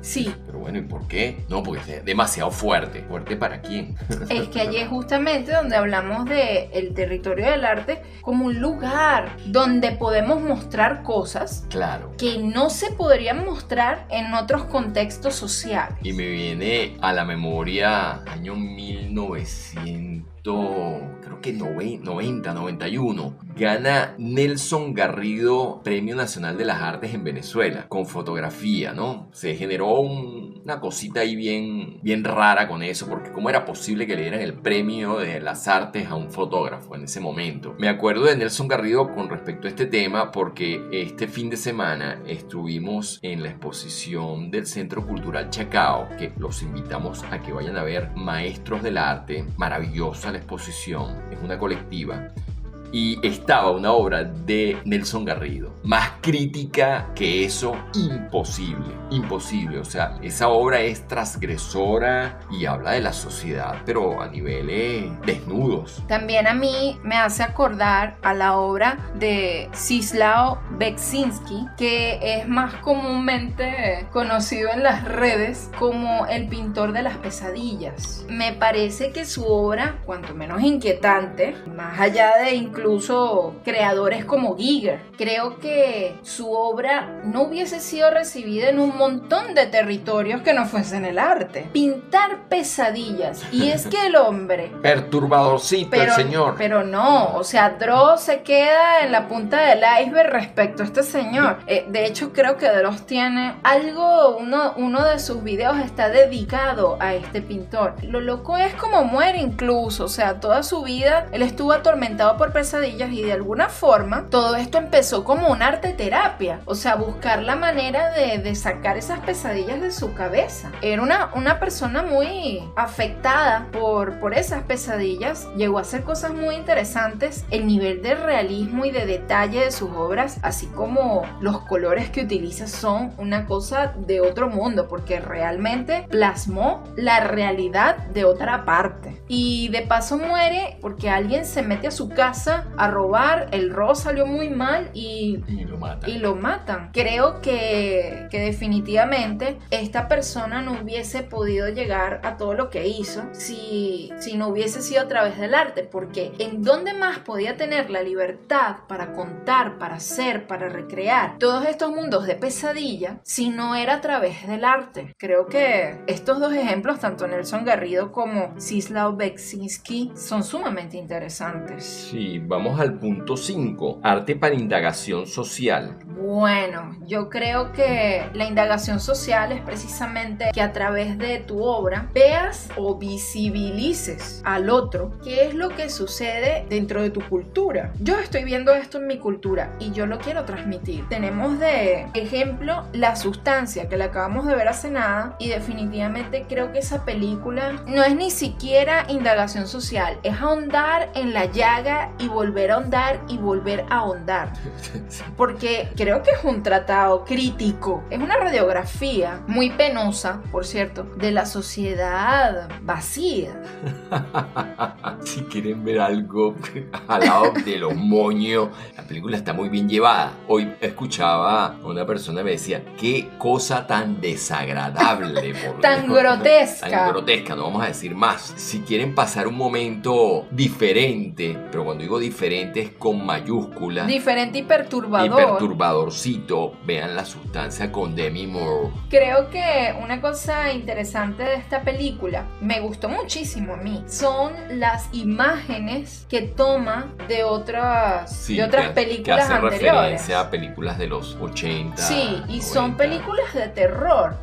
Sí. Pero bueno, ¿y por qué? No, porque es demasiado fuerte. ¿Fuerte para quién? Es que allí es justamente donde hablamos de el territorio del arte como un lugar donde podemos mostrar cosas Claro. que no se podrían mostrar en otros contextos sociales. Y me viene a la memoria año 1900, creo que 90, 91. Gana Nelson Garrido Premio Nacional de las Artes en Venezuela con fotografía, ¿no? Se generó una cosita ahí bien rara con eso, porque cómo era posible que le dieran el premio de las artes a un fotógrafo en ese momento. Me acuerdo de Nelson Garrido con respecto a este tema porque este fin de semana estuvimos en la exposición del Centro Cultural Chacao, que los invitamos a que vayan a ver, Maestros del Arte. Maravillosa la exposición, es una colectiva. Y estaba una obra de Nelson Garrido. Más crítica que eso, imposible. O sea, esa obra es transgresora y habla de la sociedad, pero a niveles desnudos. También a mí me hace acordar a la obra de Cisław Beksiński, que es más comúnmente conocido en las redes como el pintor de las pesadillas. Me parece que su obra, cuanto menos inquietante, más allá de incluso creadores como Giger, creo que su obra no hubiese sido recibida en un montón de territorios que no fuesen el arte. Pintar pesadillas, y es que el hombre perturbadorcito, el señor. Pero no, o sea, Dross se queda en la punta del iceberg respecto a este señor. De hecho, creo que Dross tiene algo, uno de sus videos está dedicado a este pintor. Lo loco es como muere incluso, o sea, toda su vida él estuvo atormentado por pesadillas y de alguna forma todo esto empezó como una arte terapia, o sea, buscar la manera de sacar esas pesadillas de su cabeza. Era una persona muy afectada por esas pesadillas, llegó a hacer cosas muy interesantes. El nivel de realismo y de detalle de sus obras, así como los colores que utiliza, son una cosa de otro mundo, porque realmente plasmó la realidad de otra parte. Y de paso muere porque alguien se mete a su casa a robar, el robo salió muy mal y lo matan. Creo que definitivamente esta persona no hubiese podido llegar a todo lo que hizo si no hubiese sido a través del arte, porque ¿en dónde más podía tener la libertad para contar, para hacer, para recrear todos estos mundos de pesadilla si no era a través del arte? Creo que estos dos ejemplos, tanto Nelson Garrido como Cisław Beksiński, son sumamente interesantes. Sí, vamos al punto 5, arte para indagación social. Bueno, yo creo que la indagación social es precisamente que a través de tu obra veas o visibilices al otro qué es lo que sucede dentro de tu cultura. Yo estoy viendo esto en mi cultura y yo lo quiero transmitir. Tenemos de ejemplo La Sustancia, que la acabamos de ver hace nada, y definitivamente creo que esa película no es ni siquiera indagación social, es ahondar en la llaga y volver a ahondar y volver a ahondar. Porque creo que es un tratado crítico, es una radiografía muy penosa, por cierto, de la sociedad vacía. Si quieren ver algo al lado de los moños, la película está muy bien llevada. Hoy escuchaba a una persona que me decía, qué cosa tan desagradable, tan grotesca. Tan grotesca, no vamos a decir más. Si quieren pasar un momento diferente, pero cuando digo diferente es con mayúsculas. Diferente y perturbador. Y perturbadorcito, vean La Sustancia con Demi Moore. Creo que una cosa interesante de esta película, me gustó muchísimo a mí, son las imágenes que toma de otras películas que hace anteriores. Referencia a películas de los 80. Sí, y 90. son películas de terror.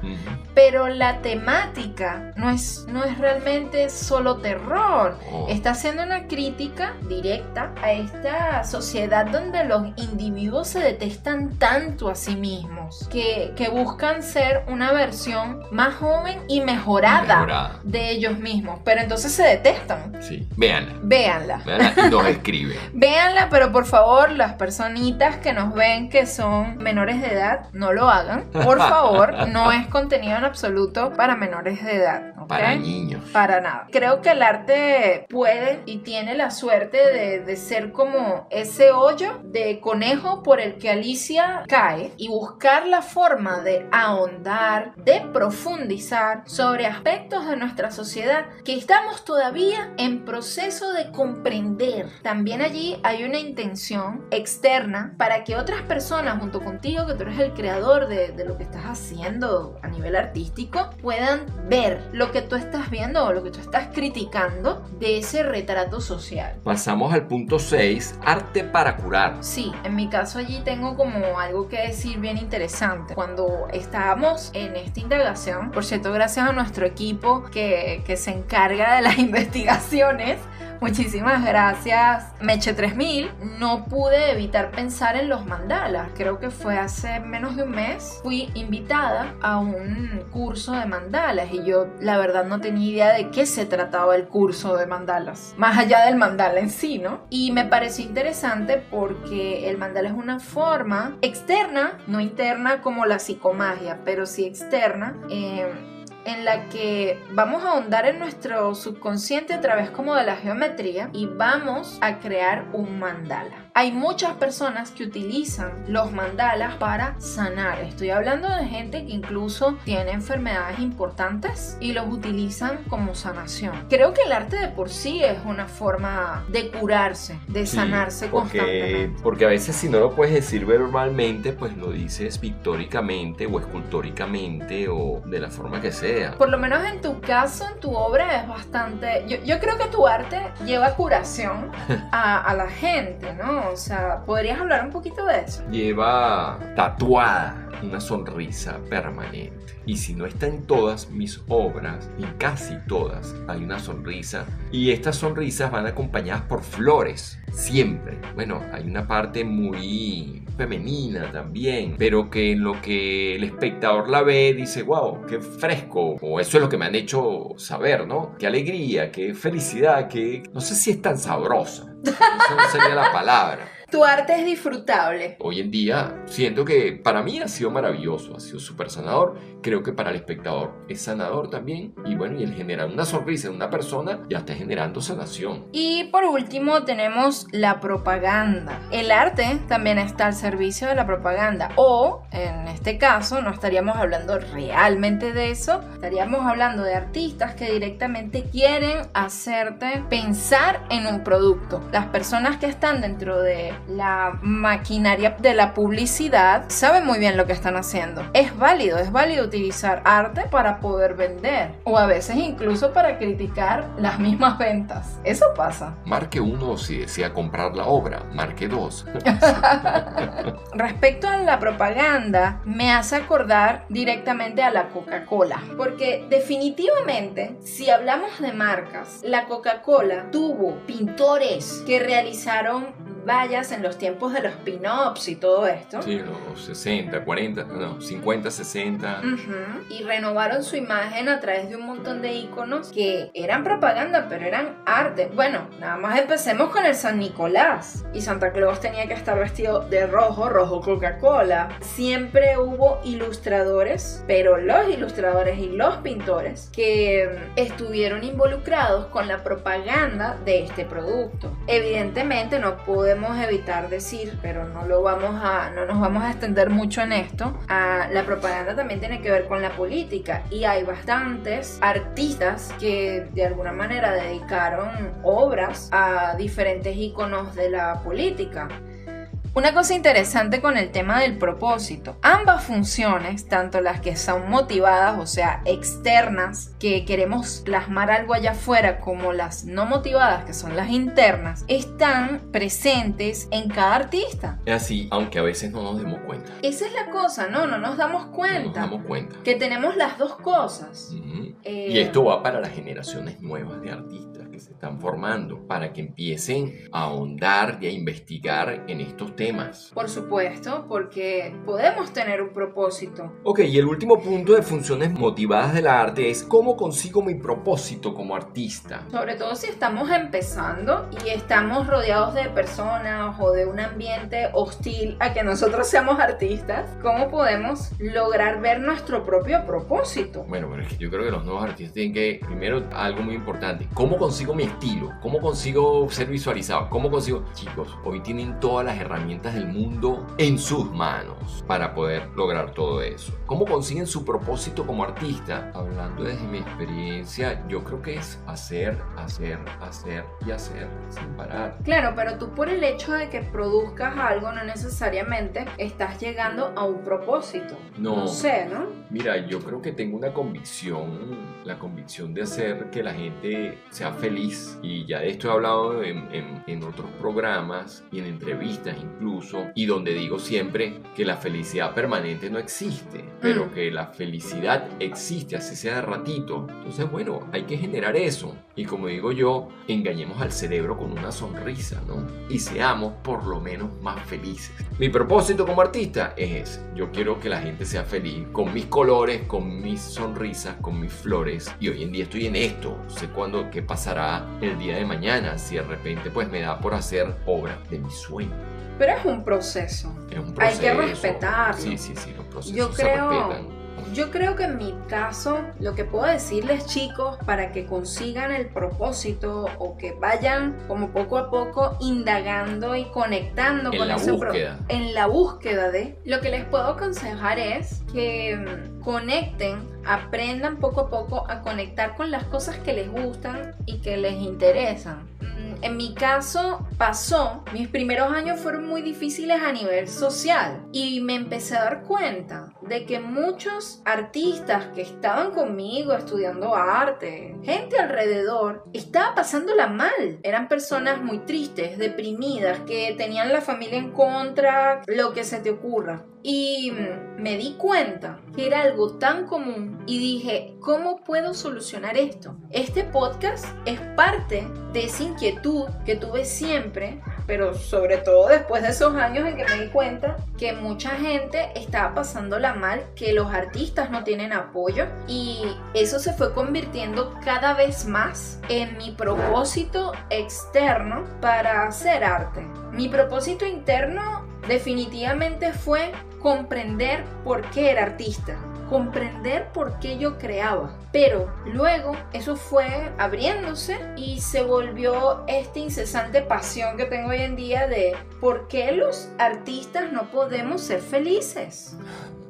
Pero la temática no es realmente solo terror. Está haciendo una crítica directa a esta sociedad donde los individuos se detestan tanto a sí mismos que buscan ser una versión más joven y mejorada de ellos mismos, pero entonces se detestan. Sí, véanla y nos escriben. Véanla, pero por favor, las personitas que nos ven que son menores de edad, no lo hagan, por favor. No es contenido en absoluto para menores de edad, ¿okay? Para niños, para nada. Creo que el arte puede y tiene la suerte de ser como ese hoyo de conejo por el que Alicia inercia cae y buscar la forma de ahondar, de profundizar sobre aspectos de nuestra sociedad que estamos todavía en proceso de comprender. También allí hay una intención externa para que otras personas junto contigo, que tú eres el creador de lo que estás haciendo a nivel artístico, puedan ver lo que tú estás viendo o lo que tú estás criticando de ese retrato social. Pasamos al punto 6, arte para curar. Sí, en mi caso allí tengo como algo que decir bien interesante. Cuando estábamos en esta indagación, por cierto, gracias a nuestro equipo que se encarga de las investigaciones, muchísimas gracias, Meche 3000. No pude evitar pensar en los mandalas. Creo que fue hace menos de un mes. Fui invitada a un curso de mandalas y yo la verdad no tenía idea de qué se trataba el curso de mandalas, más allá del mandala en sí, ¿no? Y me pareció interesante porque el mandala es una forma externa, no interna como la psicomagia, pero sí externa, en la que vamos a ahondar en nuestro subconsciente a través como de la geometría y vamos a crear un mandala. Hay muchas personas que utilizan los mandalas para sanar. Estoy hablando de gente que incluso tiene enfermedades importantes y los utilizan como sanación. Creo que el arte de por sí es una forma de curarse, de sanarse constantemente. Porque a veces si no lo puedes decir verbalmente, pues lo dices pictóricamente o escultóricamente o de la forma que sea. Por lo menos en tu caso, en tu obra es bastante... Yo creo que tu arte lleva curación a la gente, ¿no? O sea, ¿podrías hablar un poquito de eso? Lleva tatuada una sonrisa permanente. Y si no está en todas mis obras, en casi todas, hay una sonrisa. Y estas sonrisas van acompañadas por flores, siempre. Bueno, hay una parte muy femenina también, pero que en lo que el espectador la ve dice, wow, qué fresco. O eso es lo que me han hecho saber, ¿no? Qué alegría, qué felicidad, que no sé si es tan sabrosa. Esa no sería la palabra. Tu arte es disfrutable. Hoy en día siento que para mí ha sido maravilloso, ha sido súper sanador. Creo que para el espectador es sanador también. Y bueno, y el generar una sonrisa en una persona ya está generando sanación. Y por último tenemos la propaganda. El arte también está al servicio de la propaganda. O, en este caso, no estaríamos hablando realmente de eso. Estaríamos hablando de artistas que directamente quieren hacerte pensar en un producto. Las personas que están dentro de la maquinaria de la publicidad saben muy bien lo que están haciendo. Es válido utilizar arte para poder vender o a veces incluso para criticar las mismas ventas. Eso pasa. Marque 1 si desea comprar la obra, marque 2. Respecto a la propaganda, me hace acordar directamente a la Coca-Cola, porque definitivamente si hablamos de marcas, la Coca-Cola tuvo pintores que realizaron vallas en los tiempos de los pin-ups y todo esto. Sí, los 60, 40, no, 50, 60. Y renovaron su imagen a través de un montón de iconos que eran propaganda, pero eran arte. Bueno, nada más empecemos con el San Nicolás. Y Santa Claus tenía que estar vestido de rojo, rojo Coca-Cola. Siempre hubo ilustradores, pero los ilustradores y los pintores que estuvieron involucrados con la propaganda de este producto. Evidentemente no podemos evitar decir, pero no nos vamos a extender mucho en esto. La propaganda también tiene que ver con la política y hay bastantes artistas que de alguna manera dedicaron obras a diferentes íconos de la política. Una cosa interesante con el tema del propósito, ambas funciones, tanto las que son motivadas, o sea, externas, que queremos plasmar algo allá afuera, como las no motivadas, que son las internas, están presentes en cada artista. Es así, aunque a veces no nos demos cuenta. Esa es la cosa, no nos damos cuenta. No nos damos cuenta. Que tenemos las dos cosas. Y esto va para las generaciones nuevas de artistas que se están formando, para que empiecen a ahondar y a investigar en estos temas. Por supuesto, porque podemos tener un propósito. Ok, y el último punto de funciones motivadas del arte es cómo consigo mi propósito como artista. Sobre todo si estamos empezando y estamos rodeados de personas o de un ambiente hostil a que nosotros seamos artistas, ¿cómo podemos lograr ver nuestro propio propósito? Bueno, pero es que yo creo que los nuevos artistas tienen que, primero, algo muy importante, ¿cómo consigo consigo mi estilo? ¿Cómo consigo ser visualizado? ¿Cómo consigo? Chicos, hoy tienen todas las herramientas del mundo en sus manos para poder lograr todo eso. ¿Cómo consiguen su propósito como artista? Hablando desde mi experiencia, yo creo que es hacer y hacer sin parar. Claro, pero tú por el hecho de que produzcas algo no necesariamente estás llegando a un propósito. No sé, ¿no? Mira, yo creo que tengo una convicción, la convicción de hacer que la gente sea feliz, y ya de esto he hablado en otros programas y en entrevistas incluso, y donde digo siempre que la felicidad permanente no existe, pero que la felicidad existe, así sea de ratito. Entonces, bueno, hay que generar eso, y como digo yo, engañemos al cerebro con una sonrisa, ¿no? Y seamos por lo menos más felices. Mi propósito como artista es ese. Yo quiero que la gente sea feliz con mis colores, con mis sonrisas, con mis flores, y hoy en día estoy en esto. Sé qué pasará el día de mañana, si de repente pues me da por hacer obra de mi sueño. Pero es un proceso. Es un proceso. Hay que respetarlo. Sí, los procesos se respetan. Yo creo que en mi caso, lo que puedo decirles, chicos, para que consigan el propósito o que vayan como poco a poco indagando y conectando con ese propósito, en la búsqueda de, lo que les puedo aconsejar es que conecten, aprendan poco a poco a conectar con las cosas que les gustan y que les interesan. En mi caso mis primeros años fueron muy difíciles a nivel social, y me empecé a dar cuenta de que muchos artistas que estaban conmigo estudiando arte, gente alrededor, estaba pasándola mal. Eran personas muy tristes, deprimidas, que tenían la familia en contra, lo que se te ocurra. Y me di cuenta que era algo tan común y dije, ¿cómo puedo solucionar esto? Este podcast es parte de esa inquietud que tuve siempre, pero sobre todo después de esos años en que me di cuenta que mucha gente estaba pasándola mal, que los artistas no tienen apoyo, y eso se fue convirtiendo cada vez más en mi propósito externo para hacer arte. Mi propósito interno definitivamente fue comprender por qué era artista, comprender por qué yo creaba, pero luego eso fue abriéndose y se volvió esta incesante pasión que tengo hoy en día de por qué los artistas no podemos ser felices.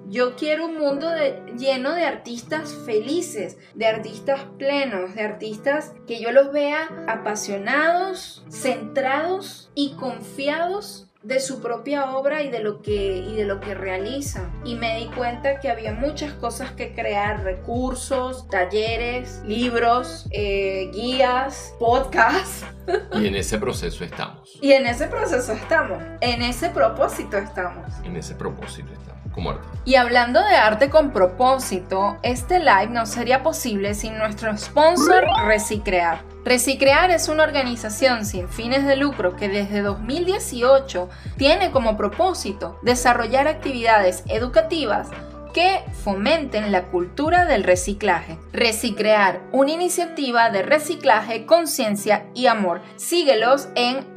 Yo quiero un mundo lleno de artistas felices, de artistas plenos, de artistas que yo los vea apasionados, centrados y confiados de su propia obra y de lo que realizan. Y me di cuenta que había muchas cosas que crear: recursos, talleres, libros, guías, podcasts. Y en ese proceso estamos. En ese propósito estamos. Como arte. Y hablando de arte con propósito, este live no sería posible sin nuestro sponsor Recicrear. Recicrear es una organización sin fines de lucro que desde 2018 tiene como propósito desarrollar actividades educativas que fomenten la cultura del reciclaje. Recicrear, una iniciativa de reciclaje, conciencia y amor. Síguelos en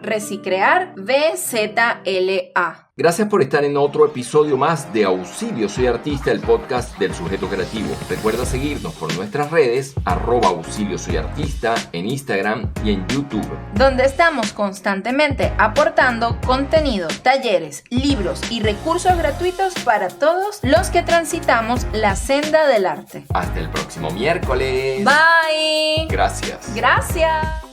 @recicrearbzla. Gracias por estar en otro episodio más de Auxilio Soy Artista, el podcast del sujeto creativo. Recuerda seguirnos por nuestras redes, @Auxilio Soy Artista, en Instagram y en YouTube, donde estamos constantemente aportando contenido, talleres, libros y recursos gratuitos para todos los que transitamos la senda del arte. Hasta el próximo miércoles. Bye. Gracias. Gracias.